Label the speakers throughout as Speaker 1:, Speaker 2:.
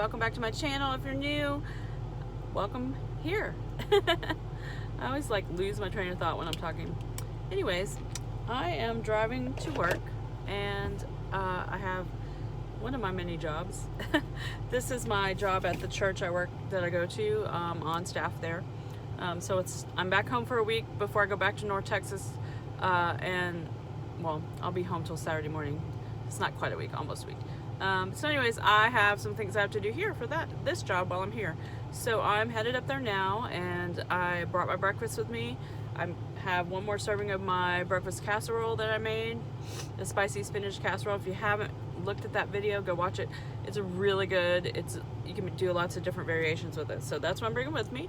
Speaker 1: welcome back to my channel. If you're new, welcome here. I always lose my train of thought when I'm talking. Anyways, I am driving to work, and I have one of my many jobs. This is my job at the church that I go to, on staff there. So I'm back home for a week before I go back to North Texas, and well, I'll be home till Saturday morning. It's not quite a week, almost a week. So anyways, I have some things I have to do here for this job while I'm here. So I'm headed up there now, and I brought my breakfast with me. I have one more serving of my breakfast casserole that I made, the spicy spinach casserole. If you haven't looked at that video, go watch it. It's really good. You can do lots of different variations with it. So that's what I'm bringing with me.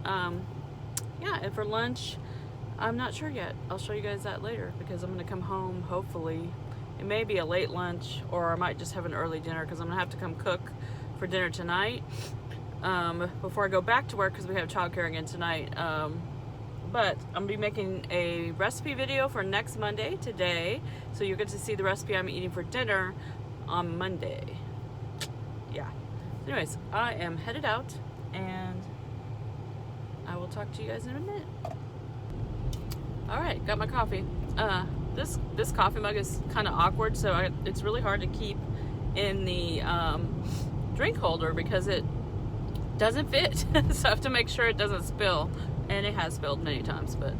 Speaker 1: Yeah, and for lunch, I'm not sure yet. I'll show you guys that later, because I'm going to come home, hopefully. It may be a late lunch, or I might just have an early dinner, because I'm going to have to come cook for dinner tonight, before I go back to work, because we have childcare again tonight. But I'm going to be making a recipe video for next Monday, today, so you'll get to see the recipe I'm eating for dinner on Monday. Yeah. Anyways, I am headed out, and I will talk to you guys in a minute. Alright, got my coffee. This coffee mug is kind of awkward, so it's really hard to keep in the drink holder because it doesn't fit. So I have to make sure it doesn't spill, and it has spilled many times, but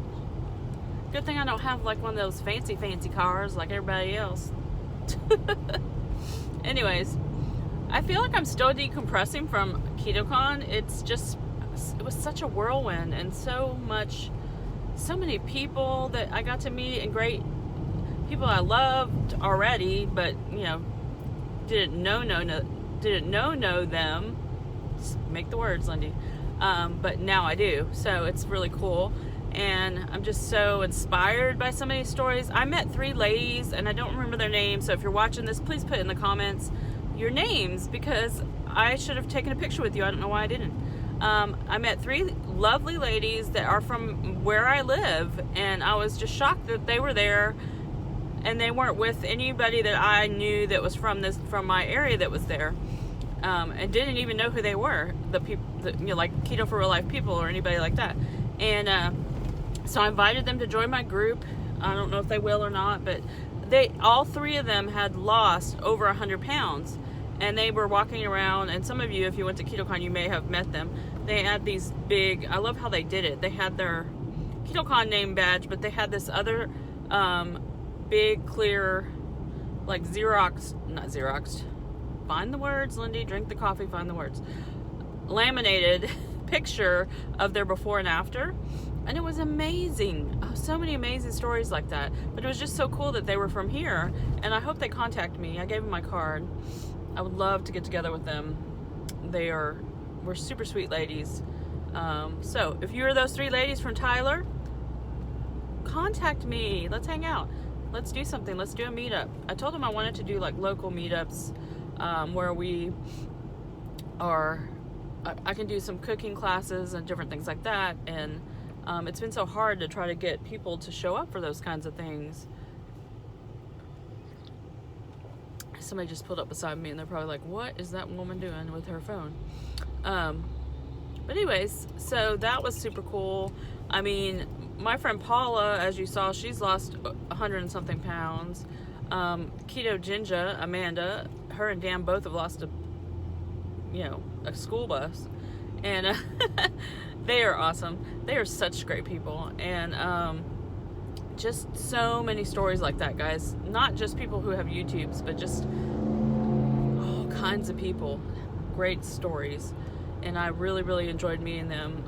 Speaker 1: good thing I don't have one of those fancy cars like everybody else. Anyways, I feel like I'm still decompressing from KetoCon. It was such a whirlwind, and so many people that I got to meet, and great people I loved already, but didn't know them. Make the words, Lindy. But now I do, so it's really cool, and I'm just so inspired by some of these stories. I met 3 ladies, and I don't remember their names, so if you're watching this, please put in the comments your names, because I should have taken a picture with you. I don't know why I didn't. I met 3 lovely ladies that are from where I live, and I was just shocked that they were there, and they weren't with anybody that I knew that was from my area that was there, and didn't even know who they were, the people, like Keto for Real Life people or anybody like that. And so I invited them to join my group. I don't know if they will or not, but all 3 of them had lost over 100 pounds. And they were walking around, and some of you, if you went to KetoCon, you may have met them. They had these big, I love how they did it. They had their KetoCon name badge, but they had this other big, clear, like not Xeroxed. Find the words, Lindy, drink the coffee, find the words. Laminated picture of their before and after. And it was amazing. Oh, so many amazing stories like that. But it was just so cool that they were from here. And I hope they contact me. I gave them my card. I would love to get together with them. We're super sweet ladies. So if you're those 3 ladies from Tyler, contact me. Let's hang out. Let's do something. Let's do a meetup. I told them I wanted to do local meetups, where we are. I can do some cooking classes and different things like that. And it's been so hard to try to get people to show up for those kinds of things. Somebody just pulled up beside me, and they're probably like, what is that woman doing with her phone? But anyways, so that was super cool. I mean, my friend Paula, as you saw, she's lost 100 and something pounds. Ketogenic, Amanda, her and Dan both have lost a school bus. And they are awesome. They are such great people. And just so many stories like that, guys. Not just people who have YouTubes, but just all kinds of people. Great stories. And I really, really enjoyed meeting them.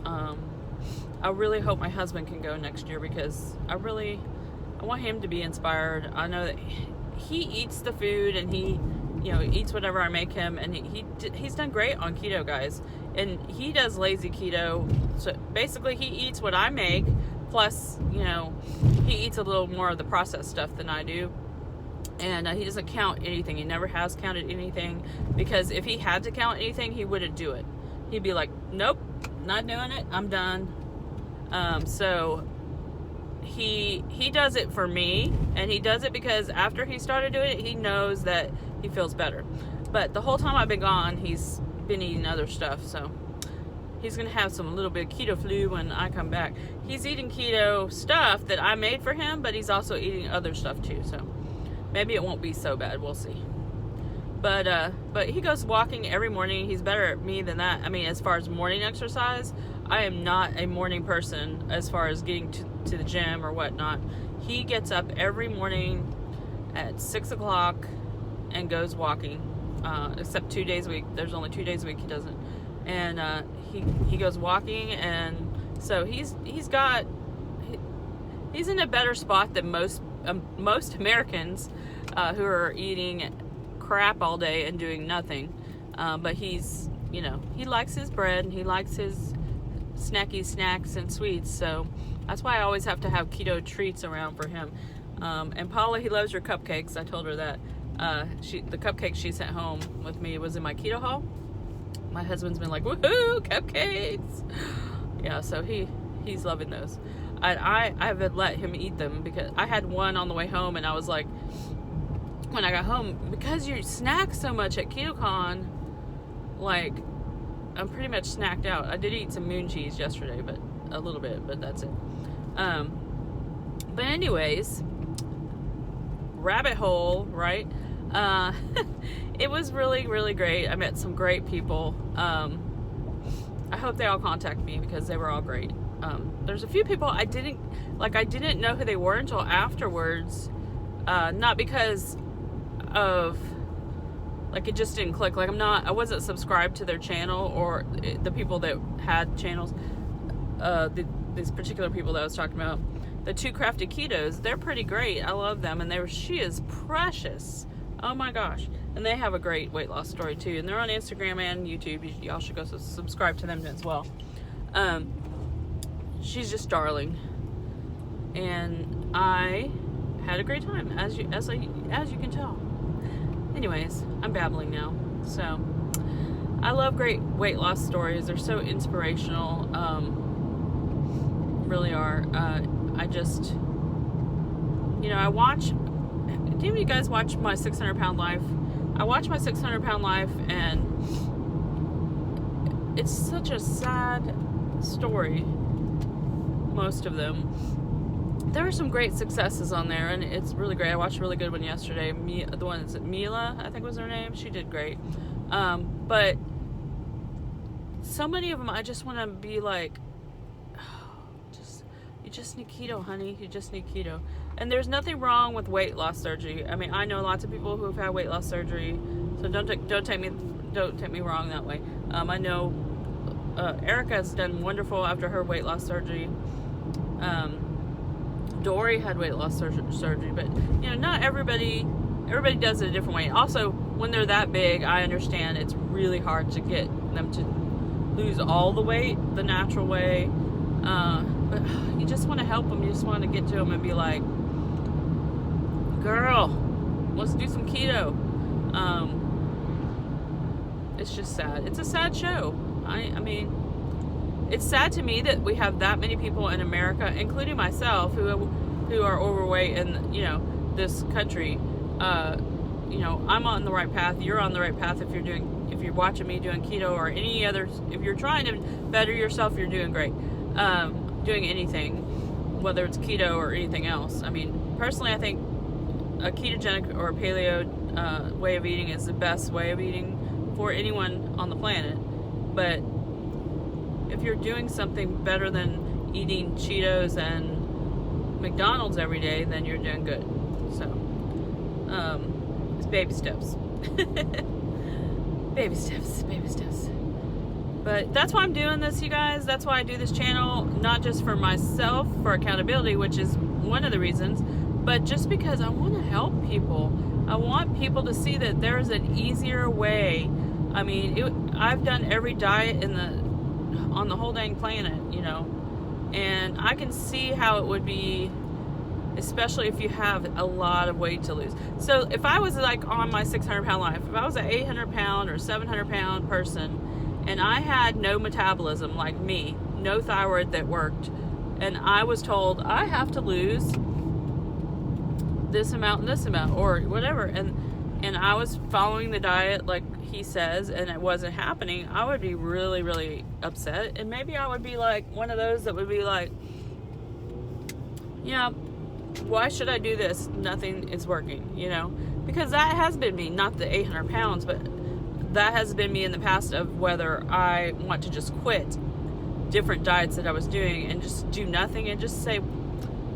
Speaker 1: I really hope my husband can go next year, because I want him to be inspired. I know that he eats the food, and he eats whatever I make him, and he's done great on keto, guys. And he does lazy keto. So basically he eats what I make, plus, he eats a little more of the processed stuff than I do. And he doesn't count anything. He never has counted anything, because if he had to count anything, he wouldn't do it. He'd be like, nope, not doing it. I'm done. So he does it for me, and he does it because after he started doing it, he knows that he feels better. But the whole time I've been gone, he's been eating other stuff, so he's gonna have a little bit of keto flu when I come back. He's eating keto stuff that I made for him, but he's also eating other stuff too, so maybe it won't be so bad. We'll see. But he goes walking every morning. He's better at me than that. I mean, as far as morning exercise, I am not a morning person as far as getting to the gym or whatnot. He gets up every morning at 6 o'clock and goes walking, except 2 days a week. There's only 2 days a week he doesn't. And he goes walking, and so he's in a better spot than most Americans who are eating crap all day and doing nothing. But he's, he likes his bread and he likes his snacky snacks and sweets, so that's why I always have to have keto treats around for him. And Paula, he loves your cupcakes. I told her that. The cupcakes she sent home with me was in my keto haul. My husband's been like, woohoo, cupcakes. Yeah, so he's loving those. I haven't let him eat them because I had one on the way home, and I was like, when I got home, because you snack so much at KetoCon, like, I'm pretty much snacked out. I did eat some moon cheese yesterday, but a little bit, but that's it. But anyways, rabbit hole, right? It was really, really great. I met some great people. I hope they all contact me because they were all great. There's a few people I didn't know who they were until afterwards. Not because of, like, it just didn't click. Like, I wasn't subscribed to their channel, or the people that had channels, these particular people that I was talking about. The Two Crafty Ketos, they're pretty great. I love them, and she is precious. Oh my gosh. And they have a great weight loss story too, and they're on Instagram and YouTube. Y'all should go subscribe to them as well. She's just darling, and I had a great time, as you can tell. Anyways, I'm babbling now. So I love great weight loss stories. They're so inspirational. Really are. I just, I watch. Do you guys watch my 600 Pound Life? I watch my 600 Pound Life, and it's such a sad story. Most of them. There were some great successes on there, and it's really great. I watched a really good one yesterday. The one that's Mila, I think was her name. She did great. But so many of them, I just want to be like, you just need keto, honey. You just need keto. And there's nothing wrong with weight loss surgery. I mean, I know lots of people who have had weight loss surgery, so don't take me wrong that way. I know Erica's done wonderful after her weight loss surgery. Dory had weight loss surgery, but not everybody does it a different way. Also, when they're that big, I understand it's really hard to get them to lose all the weight the natural way. But you just want to help them. You just want to get to them and be like, girl, let's do some keto. It's just sad. It's a sad show. I mean, it's sad to me that we have that many people in America, including myself, who are overweight in this country. I'm on the right path. You're on the right path if you're watching me doing keto or any other. If you're trying to better yourself, you're doing great. Doing anything, whether it's keto or anything else. I mean, personally, I think a ketogenic or a paleo way of eating is the best way of eating for anyone on the planet. But if you're doing something better than eating Cheetos and McDonald's every day, then you're doing good. So, it's baby steps. Baby steps. But that's why I'm doing this, you guys. That's why I do this channel, not just for myself, for accountability, which is one of the reasons, but just because I want to help people. I want people to see that there's an easier way. I mean, I've done every diet on the whole dang planet, and I can see how it would be, especially if you have a lot of weight to lose. So if I was like on my 600 pound life, if I was an 800 pound or 700 pound person, and I had no metabolism like me, no thyroid that worked, and I was told I have to lose this amount and this amount or whatever, and I was following the diet like he says and it wasn't happening, I would be really, really upset. And maybe I would be like one of those that would be like, yeah, why should I do this? Nothing is working, you know? Because that has been me, not the 800 pounds, but that has been me in the past of whether I want to just quit different diets that I was doing and just do nothing and just say,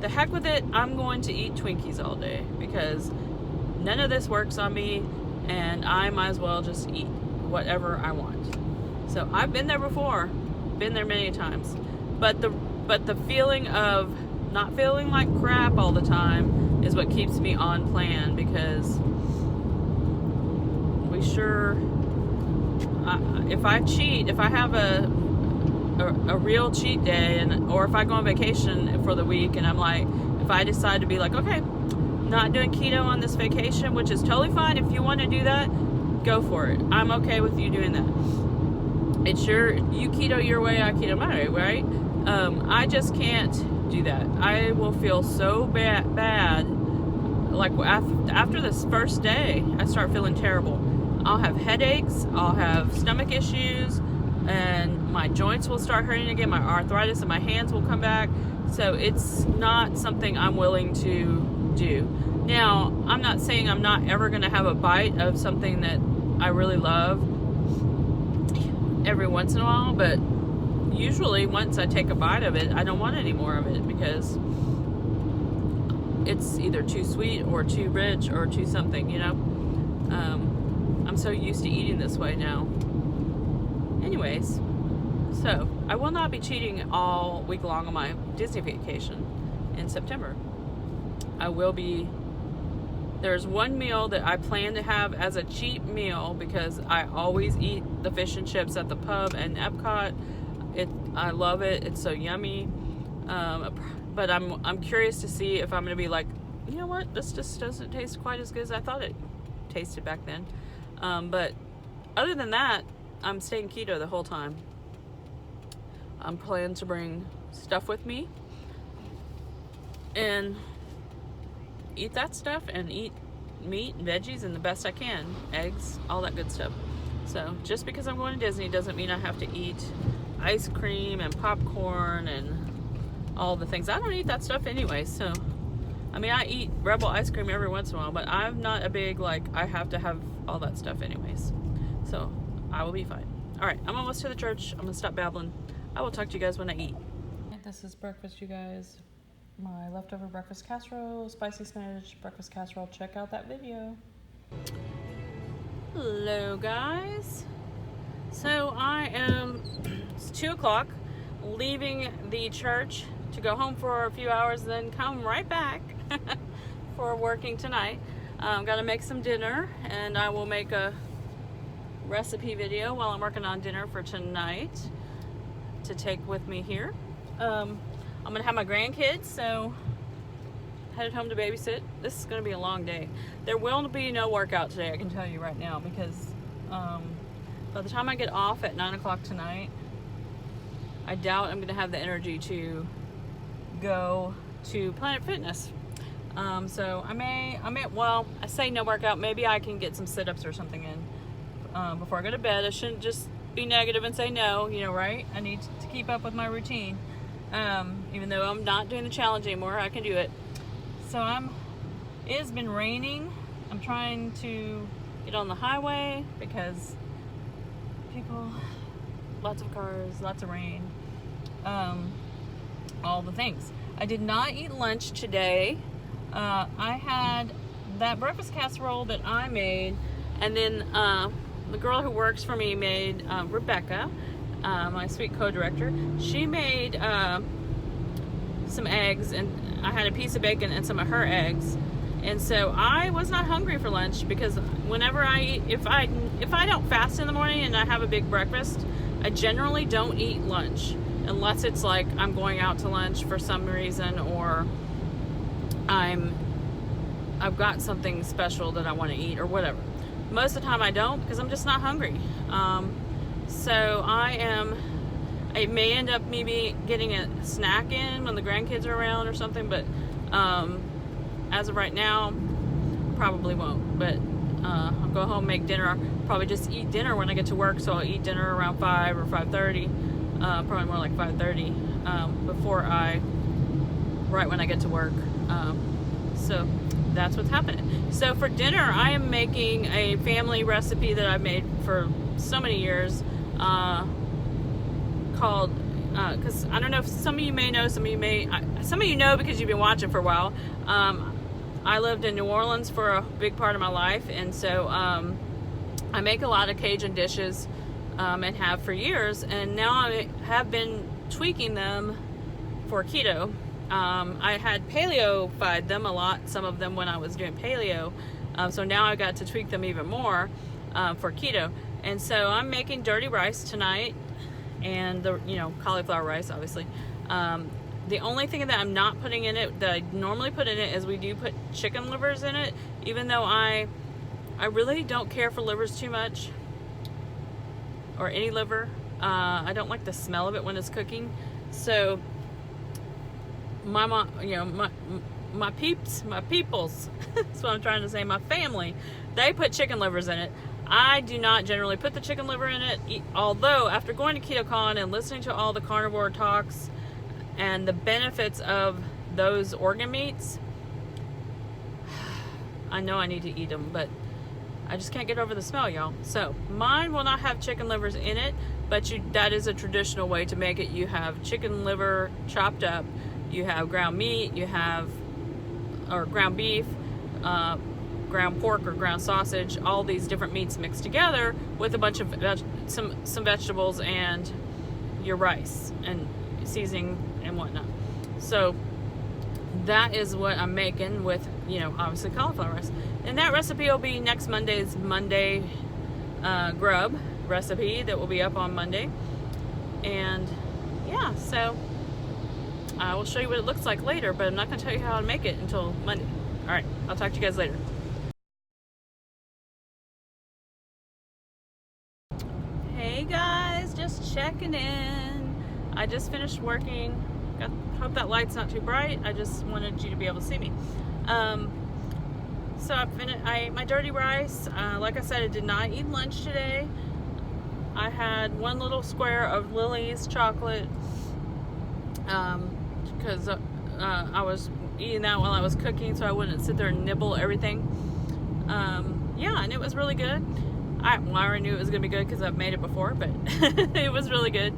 Speaker 1: the heck with it, I'm going to eat Twinkies all day because none of this works on me and I might as well just eat whatever I want. So I've been there before, been there many times, but the feeling of not feeling like crap all the time is what keeps me on plan, because if I cheat, if I have a real cheat day, or if I go on vacation for the week and I'm like, if I decide to be like, okay, not doing keto on this vacation, which is totally fine. If you want to do that, go for it. I'm okay with you doing that. It's you keto your way, I keto my way, right? I just can't do that. I will feel so bad. Like after this first day, I start feeling terrible. I'll have headaches, I'll have stomach issues, and my joints will start hurting again. My arthritis and my hands will come back. So it's not something I'm willing to do. Now, I'm not saying I'm not ever going to have a bite of something that I really love every once in a while, but usually once I take a bite of it, I don't want any more of it because it's either too sweet or too rich or too something, you know? I'm so used to eating this way now. Anyways, so I will not be cheating all week long on my Disney vacation in September. I will be. There's one meal that I plan to have as a cheat meal because I always eat the fish and chips at the pub and Epcot. I love it. It's so yummy. But I'm curious to see if I'm going to be like, you know what? This just doesn't taste quite as good as I thought it tasted back then. But other than that, I'm staying keto the whole time. I'm planning to bring stuff with me and eat that stuff and eat meat and veggies and the best I can, eggs, all that good stuff. So just because I'm going to Disney doesn't mean I have to eat ice cream and popcorn and all the things. I don't eat that stuff anyway, so I mean, I eat Rebel ice cream every once in a while, but I'm not a big, like, I have to have all that stuff anyways. So I will be fine. All right, I'm almost to the church. I'm gonna stop babbling. I will talk to you guys when I eat. This is breakfast, you guys. My leftover breakfast casserole, spicy spinach breakfast casserole. Check out that video. Hello, guys. So it's 2 o'clock, leaving the church to go home for a few hours, then come right back for working tonight. Gotta make some dinner, and I will make a recipe video while I'm working on dinner for tonight to take with me here. I'm gonna have my grandkids, so headed home to babysit. This is gonna be a long day. There will be no workout today, I can tell you right now, because by the time I get off at 9 o'clock tonight, I doubt I'm gonna have the energy to go to Planet Fitness. So I say no workout, maybe I can get some sit-ups or something in before I go to bed. I shouldn't just be negative and say no, you know, right? I need to keep up with my routine. Even though I'm not doing the challenge anymore, I can do it. So it has been raining. I'm trying to get on the highway because lots of cars, lots of rain, all the things. I did not eat lunch today. I had that breakfast casserole that I made, and then the girl who works for me made, Rebecca, my sweet co-director, she made some eggs, and I had a piece of bacon and some of her eggs. And so I was not hungry for lunch, because whenever I eat, if I don't fast in the morning and I have a big breakfast, I generally don't eat lunch unless it's like I'm going out to lunch for some reason, or I've got something special that I want to eat or whatever. Most of the time I don't, because I'm just not hungry. So it may end up maybe getting a snack in when the grandkids are around or something, but as of right now, probably won't. But I'll go home, make dinner. I'll probably just eat dinner when I get to work, so I'll eat dinner around 5 or 5:30, probably more like 5:30, right when I get to work. So that's what's happening. So for dinner, I am making a family recipe that I've made for so many years, called, because I don't know if some of you may know, some of you know because you've been watching for a while. I lived in New Orleans for a big part of my life, and so I make a lot of Cajun dishes, and have for years, and now I have been tweaking them for keto. I had Paleo-fied them a lot, some of them when I was doing Paleo, so now I got to tweak them even more for keto. And so I'm making dirty rice tonight, and the cauliflower rice, obviously. The only thing that I'm not putting in it that I normally put in it is we do put chicken livers in it, even though I really don't care for livers too much, or any liver. I don't like the smell of it when it's cooking. So my mom, my peoples, that's what I'm trying to say, my family, they put chicken livers in it. I do not generally put the chicken liver in it, although after going to KetoCon and listening to all the carnivore talks and the benefits of those organ meats, I know I need to eat them, but I just can't get over the smell, y'all. So mine will not have chicken livers in it, but that is a traditional way to make it. You have chicken liver chopped up, you have ground meat, or ground beef, ground pork or ground sausage, all these different meats mixed together with a bunch of some vegetables and your rice and seasoning and whatnot. So that is what I'm making with, obviously cauliflower rice. And that recipe will be next Monday's Monday grub recipe that will be up on Monday. And yeah, so I will show you what it looks like later, but I'm not going to tell you how to make it until Monday. All right, I'll talk to you guys later. Hey guys, just checking in. I just finished working. Hope that light's not too bright. I just wanted you to be able to see me. So I ate my dirty rice. Like I said, I did not eat lunch today. I had one little square of Lily's chocolate, because I was eating that while I was cooking, so I wouldn't sit there and nibble everything. Yeah, and it was really good. I already knew it was gonna be good because I've made it before, but it was really good.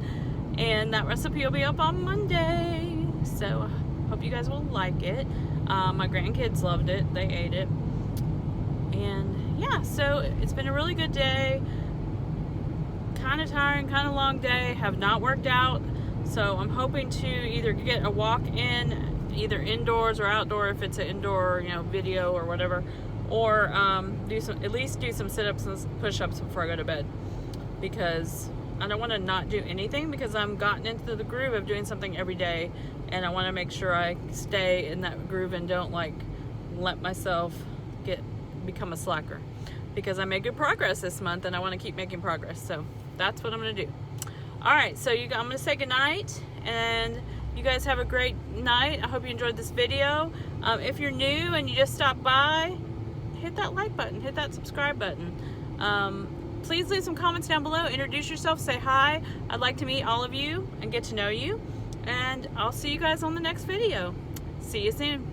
Speaker 1: And that recipe will be up on Monday, so I hope you guys will like it. My grandkids loved it, they ate it. And yeah, so it's been a really good day. Kind of tiring, kind of long day, have not worked out, so I'm hoping to either get a walk in, either indoors or outdoor if it's an indoor video or whatever, or at least do some sit-ups and push-ups before I go to bed, because I don't want to not do anything, because I'm gotten into the groove of doing something every day, and I want to make sure I stay in that groove and don't let myself become a slacker, because I made good progress this month and I want to keep making progress. So that's what I'm going to do. All right, so I'm going to say goodnight, and you guys have a great night. I hope you enjoyed this video. If you're new and you just stopped by, hit that like button, hit that subscribe button. Please leave some comments down below, introduce yourself, say hi. I'd like to meet all of you and get to know you, and I'll see you guys on the next video. See you soon.